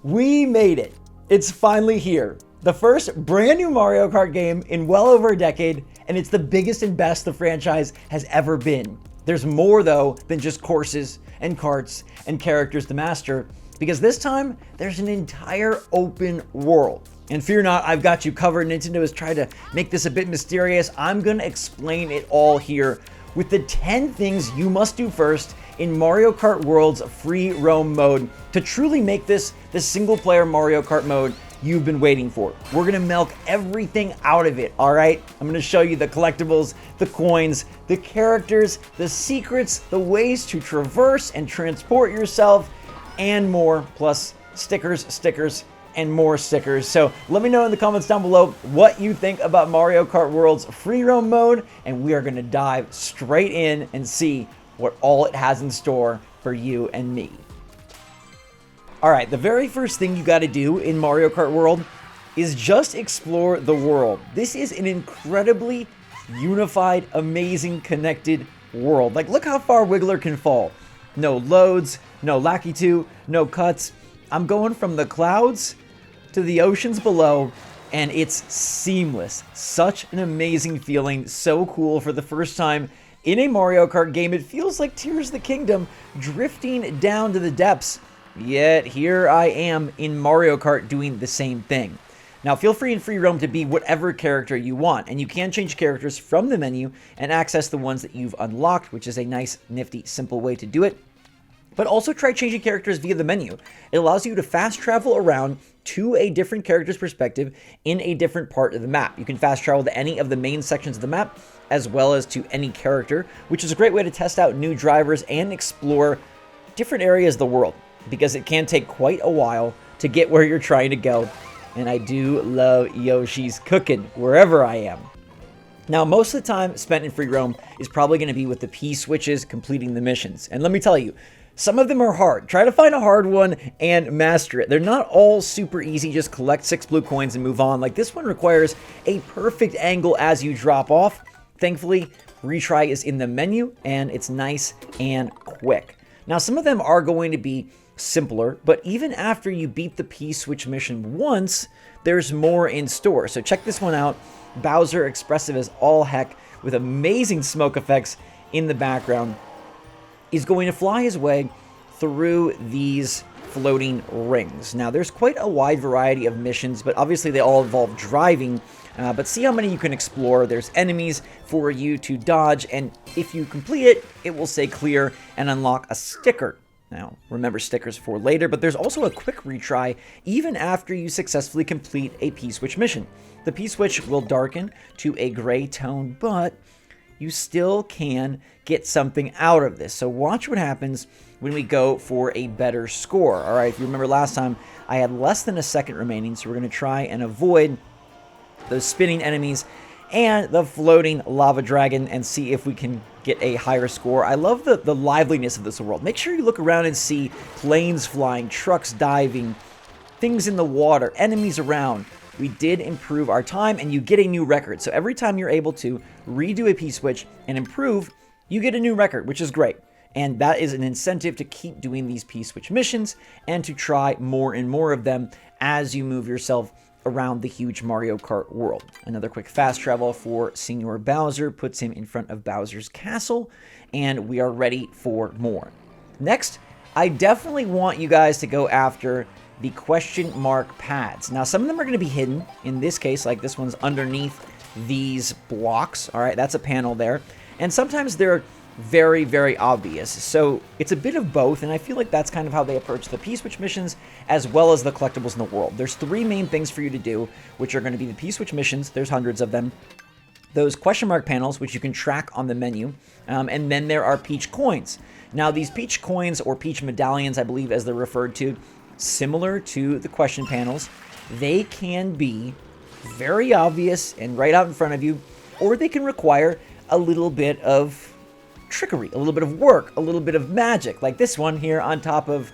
We made it. It's finally here. The first brand new Mario Kart game in well over a decade, and it's the biggest and best the franchise has ever been. There's more though than just courses and karts and characters to master, because this time there's an entire open world. And fear not, I've got you covered. Nintendo has tried to make this a bit mysterious. I'm gonna explain it all here with the 10 things you must do first in Mario Kart World's free roam mode to truly make this the single player Mario Kart mode you've been waiting for. We're gonna milk everything out of it, all right? I'm gonna show you the collectibles, the coins, the characters, the secrets, the ways to traverse and transport yourself, and more, plus stickers, and more stickers. So let me know in the comments down below what you think about Mario Kart World's free roam mode, and we are gonna dive straight in and see what all it has in store for you and me. All right, the very first thing you got to do in Mario Kart World is just explore the world. This is an incredibly unified, amazing, connected world. Like, look how far Wiggler can fall. No loads, no Lakitu, no cuts. I'm going from the clouds to the oceans below, and it's seamless. Such an amazing feeling, so cool for the first time in a Mario Kart game. It feels like Tears of the Kingdom drifting down to the depths. Yet here I am in Mario Kart doing the same thing. Now feel free in free roam to be whatever character you want, and you can change characters from the menu and access the ones that you've unlocked, which is a nice, nifty, simple way to do it. But also try changing characters via the menu. It allows you to fast travel around to a different character's perspective in a different part of the map. You can fast travel to any of the main sections of the map, as well as to any character, which is a great way to test out new drivers and explore different areas of the world, because it can take quite a while to get where you're trying to go. And I do love Yoshi's cooking wherever I am. Now, most of the time spent in free roam is probably going to be with the P-switches completing the missions. And let me tell you, some of them are hard. Try to find a hard one and master it. They're not all super easy. Just collect 6 blue coins and move on. Like, this one requires a perfect angle as you drop off. Thankfully, retry is in the menu, and it's nice and quick. Now, some of them are going to be simpler, but even after you beat the P-switch mission once, there's more in store. So check this one out. Bowser, expressive as all heck, with amazing smoke effects in the background, is going to fly his way through these floating rings. Now, there's quite a wide variety of missions, but obviously they all involve driving. But see how many you can explore. There's enemies for you to dodge, and if you complete it, it will say clear and unlock a sticker. Now, remember stickers for later, but there's also a quick retry even after you successfully complete a P-switch mission. The P-switch will darken to a gray tone, but you still can get something out of this. So watch what happens when we go for a better score. All right, if you remember last time, I had less than a second remaining, so we're going to try and avoid those spinning enemies and the floating lava dragon and see if we can get a higher score. I love the liveliness of this world. Make sure you look around and see planes flying, trucks diving, things in the water, enemies around. We did improve our time, and you get a new record. So every time you're able to redo a P-switch and improve, you get a new record, which is great. And that is an incentive to keep doing these P-switch missions and to try more and more of them as you move yourself around the huge Mario Kart world. Another quick fast travel for Senior Bowser puts him in front of Bowser's castle, and we are ready for more. Next, I definitely want you guys to go after the question mark pads. Now, some of them are going to be hidden. In this case, like this one's underneath these blocks. All right, that's a panel there. And sometimes they're very, very obvious. So it's a bit of both, and I feel like that's kind of how they approach the P-switch missions as well as the collectibles in the world. There's 3 main things for you to do, which are going to be the P-switch missions. There's hundreds of them. Those question mark panels, which you can track on the menu. And then there are Peach coins. Now, these Peach coins, or Peach medallions, I believe as they're referred to, similar to the question panels, they can be very obvious and right out in front of you, or they can require a little bit of trickery, a little bit of work, a little bit of magic, like this one here on top of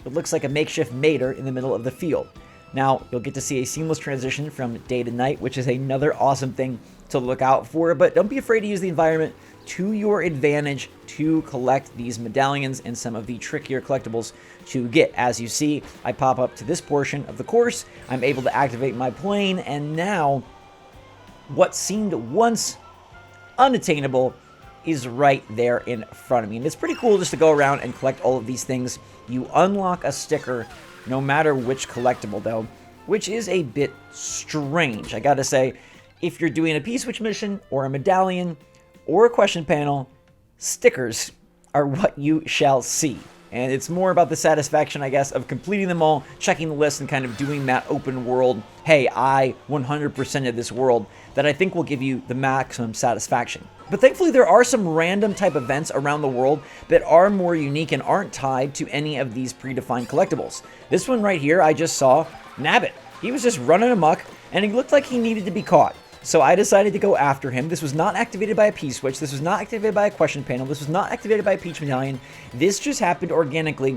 what looks like a makeshift mater in the middle of the field. Now, you'll get to see a seamless transition from day to night, which is another awesome thing to look out for, but don't be afraid to use the environment to your advantage to collect these medallions and some of the trickier collectibles to get. As you see, I pop up to this portion of the course, I'm able to activate my plane, and now what seemed once unattainable is right there in front of me. And it's pretty cool just to go around and collect all of these things. You unlock a sticker no matter which collectible though, which is a bit strange. I gotta say, if you're doing a P-Switch mission or a medallion or a question panel, stickers are what you shall see. And it's more about the satisfaction, I guess, of completing them all, checking the list, and kind of doing that open world, hey, I 100% of this world, that I think will give you the maximum satisfaction. But thankfully, there are some random type events around the world that are more unique and aren't tied to any of these predefined collectibles. This one right here, I just saw Nabbit. He was just running amok, and he looked like he needed to be caught. So I decided to go after him. This was not activated by a P-Switch. This was not activated by a question panel. This was not activated by a Peach Medallion. This just happened organically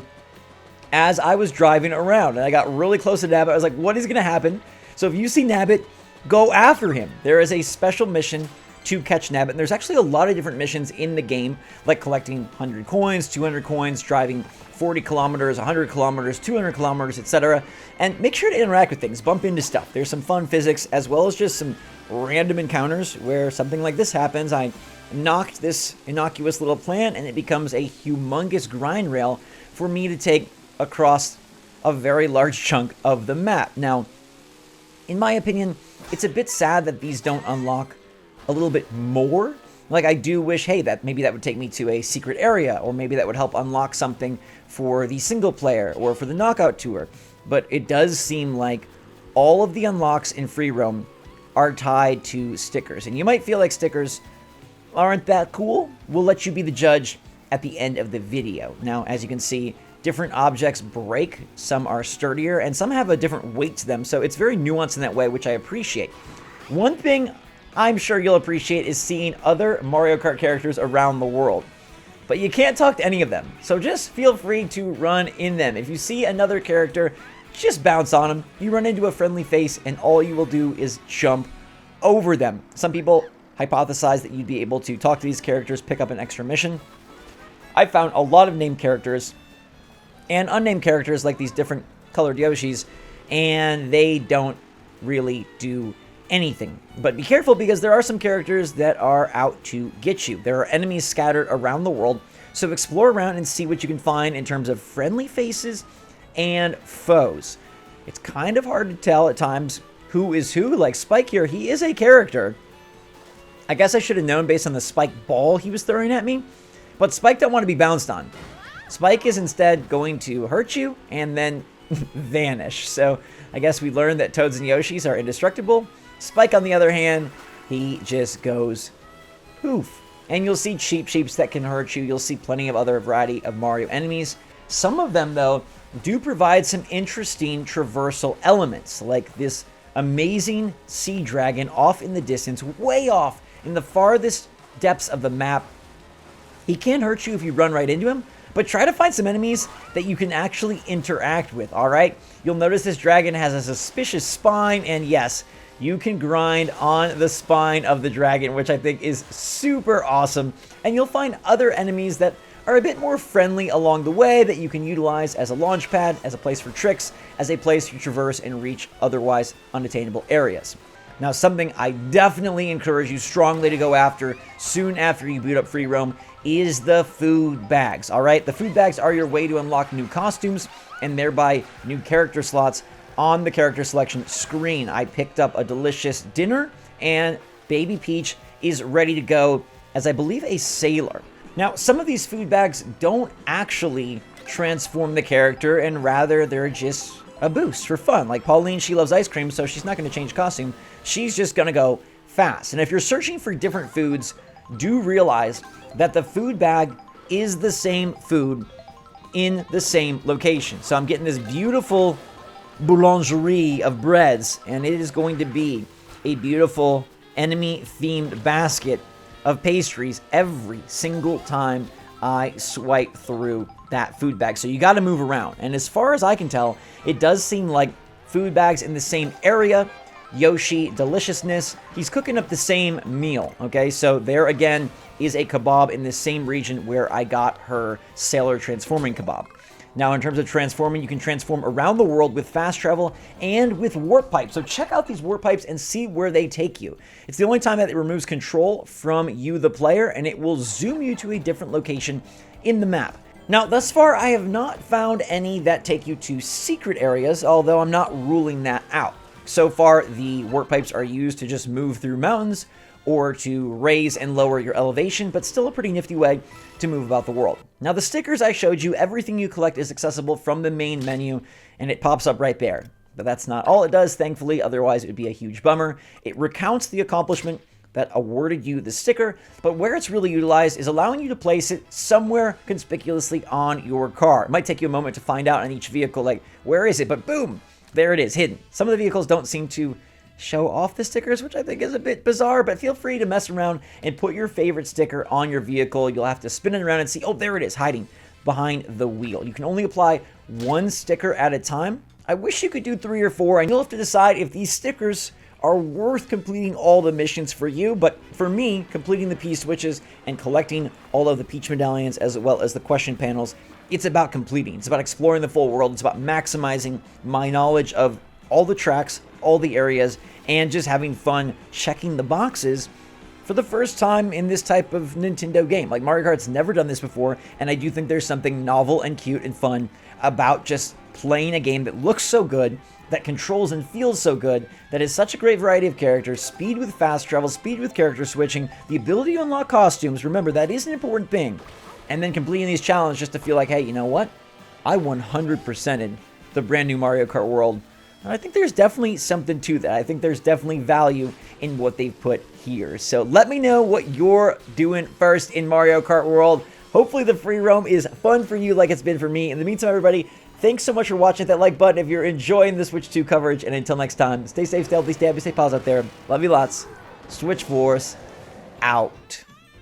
as I was driving around. And I got really close to Nabbit. I was like, what is going to happen? So if you see Nabbit, go after him. There is a special mission to catch Nabbit. And there's actually a lot of different missions in the game, like collecting 100 coins, 200 coins, driving 40 kilometers, 100 kilometers, 200 kilometers, etc. And make sure to interact with things, bump into stuff. There's some fun physics, as well as just some random encounters where something like this happens. I knocked this innocuous little plant, and it becomes a humongous grind rail for me to take across a very large chunk of the map. Now, in my opinion, it's a bit sad that these don't unlock a little bit more. Like, I do wish, hey, that maybe that would take me to a secret area, or maybe that would help unlock something for the single player or for the knockout tour. But it does seem like all of the unlocks in free roam are tied to stickers. And you might feel like stickers aren't that cool. We'll let you be the judge at the end of the video. Now, as you can see, different objects break. Some are sturdier, and some have a different weight to them. So it's very nuanced in that way, which I appreciate. One thing I'm sure you'll appreciate is seeing other Mario Kart characters around the world. But you can't talk to any of them, so just feel free to run in them. If you see another character, just bounce on them. You run into a friendly face, and all you will do is jump over them. Some people hypothesize that you'd be able to talk to these characters, pick up an extra mission. I found a lot of named characters and unnamed characters, like these different colored Yoshis, and they don't really do anything. But be careful, because there are some characters that are out to get you. There are enemies scattered around the world, so explore around and see what you can find in terms of friendly faces and foes. It's kind of hard to tell at times who is who. Like Spike here, he is a character. I guess I should have known based on the spike ball he was throwing at me, but Spike don't want to be bounced on. Spike is instead going to hurt you and then vanish. So I guess we learned that Toads and Yoshis are indestructible. Spike, on the other hand, he just goes poof. And you'll see sheeps that can hurt you. You'll see plenty of other variety of Mario enemies. Some of them, though, do provide some interesting traversal elements, like this amazing sea dragon off in the distance, way off in the farthest depths of the map. He can hurt you if you run right into him, but try to find some enemies that you can actually interact with, alright? You'll notice this dragon has a suspicious spine, and yes, you can grind on the spine of the dragon, which I think is super awesome. And you'll find other enemies that are a bit more friendly along the way that you can utilize as a launch pad, as a place for tricks, as a place to traverse and reach otherwise unattainable areas. Now, something I definitely encourage you strongly to go after soon after you boot up free roam is the food bags, alright? The food bags are your way to unlock new costumes and thereby new character slots on the character selection screen. I picked up a delicious dinner, and Baby Peach is ready to go as, I believe, a sailor. Now, some of these food bags don't actually transform the character, and rather they're just a boost for fun. Like Pauline, she loves ice cream, so she's not going to change costume. She's just going to go fast. And if you're searching for different foods, do realize that the food bag is the same food in the same location. So I'm getting this beautiful boulangerie of breads, and it is going to be a beautiful enemy-themed basket of pastries every single time I swipe through that food bag. So you got to move around, and as far as I can tell, it does seem like food bags in the same area Yoshi deliciousness. He's cooking up the same meal, okay? So there again is a kebab in the same region where I got her sailor transforming kebab. Now, in terms of transforming, you can transform around the world with fast travel and with warp pipes. So check out these warp pipes and see where they take you. It's the only time that it removes control from you, the player, and it will zoom you to a different location in the map. Now, thus far, I have not found any that take you to secret areas, although I'm not ruling that out. So far, the warp pipes are used to just move through mountains or to raise and lower your elevation, but still a pretty nifty way to move about the world. Now, the stickers I showed you, everything you collect is accessible from the main menu, and it pops up right there. But that's not all it does, thankfully, otherwise it would be a huge bummer. It recounts the accomplishment that awarded you the sticker, but where it's really utilized is allowing you to place it somewhere conspicuously on your car. It might take you a moment to find out on each vehicle, like, where is it? But boom, there it is, hidden. Some of the vehicles don't seem to show off the stickers, which I think is a bit bizarre, but feel free to mess around and put your favorite sticker on your vehicle. You'll have to spin it around and see, oh, there it is, hiding behind the wheel. You can only apply one sticker at a time. I wish you could do 3 or 4, and you'll have to decide if these stickers are worth completing all the missions for you. But for me, completing the P-switches and collecting all of the Peach medallions as well as the question panels, it's about completing. It's about exploring the full world. It's about maximizing my knowledge of all the tracks, all the areas, and just having fun checking the boxes for the first time in this type of Nintendo game. Like, Mario Kart's never done this before, and I do think there's something novel and cute and fun about just playing a game that looks so good, that controls and feels so good, that has such a great variety of characters, speed with fast travel, speed with character switching, the ability to unlock costumes, remember, that is an important thing, and then completing these challenges just to feel like, hey, you know what? I 100%ed the brand new Mario Kart World. And I think there's definitely something to that. I think there's definitely value in what they've put here. So let me know what you're doing first in Mario Kart World. Hopefully the free roam is fun for you like it's been for me. In the meantime, everybody, thanks so much for watching. Hit that like button if you're enjoying the Switch 2 coverage. And until next time, stay safe, stay healthy, stay happy, stay positive out there. Love you lots. Switch Force out.